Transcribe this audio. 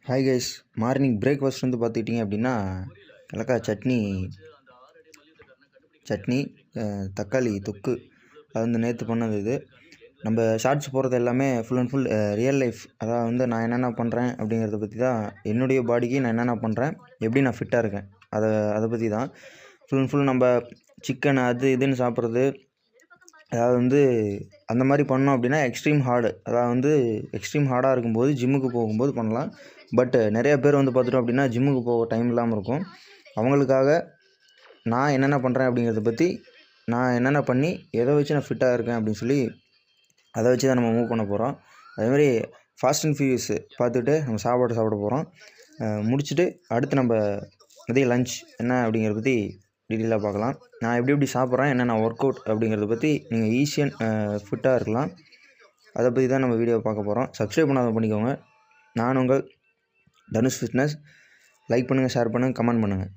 Hi guys, morning breakfast வந்து பார்த்துக்கிட்டிங்க அப்படின்னா கலக்கா சட்னி தக்காளி தொக்கு. அது வந்து நேற்று பண்ணது. இது நம்ம ஷார்ட்ஸ் போடுறது எல்லாமே full and full real life. அதாவது வந்து நான் என்னென்ன பண்ணுறேன் அப்படிங்கிறத பற்றி தான், என்னுடைய பாடிக்கு நான் என்னென்ன பண்ணுறேன், எப்படி நான் ஃபிட்டாக இருக்கேன், அதை பற்றி தான் ஃபுல் அண்ட் ஃபுல். நம்ம சிக்கன் அது இதுன்னு சாப்பிட்றது, அதாவது வந்து அந்த மாதிரி பண்ணோம் அப்படின்னா எக்ஸ்ட்ரீம் ஹார்டாக இருக்கும்போது ஜிம்முக்கு போகும்போது பண்ணலாம். பட் நிறைய பேர் வந்து பார்த்துட்டோம் அப்படின்னா ஜிம்முக்கு போக டைம் இல்லாமல் இருக்கும். அவங்களுக்காக நான் என்னென்ன பண்ணுறேன் அப்படிங்கிறத பற்றி, நான் என்னென்ன பண்ணி எதை வச்சு நான் ஃபிட்டாக இருக்கேன் அப்படின்னு சொல்லி அதை வச்சு தான் நம்ம மூவ் பண்ண போகிறோம். அதேமாதிரி ஃபாஸ்ட் அண்ட் ஃபியூரியஸ் பார்த்துட்டு நம்ம சாப்பிட போகிறோம். முடிச்சுட்டு அடுத்து நம்ம மதியம் லஞ்ச் என்ன அப்படிங்கிறத பற்றி டீட்டெயிலாக பார்க்கலாம். நான் எப்படி சாப்பிட்றேன், என்னென்ன ஒர்க் அவுட் அப்படிங்கிறத பற்றி நீங்கள் ஈஸியாக ஃபிட்டாக இருக்கலாம். அதை பற்றி தான் நம்ம வீடியோ பார்க்க போகிறோம். சப்ஸ்கிரைப் பண்ணாத பண்ணிக்கோங்க. நான் உங்கள் தனுஷ் ஃபிட்னஸ். லைக் பண்ணுங்கள், ஷேர் பண்ணுங்கள், கமெண்ட் பண்ணுங்கள்.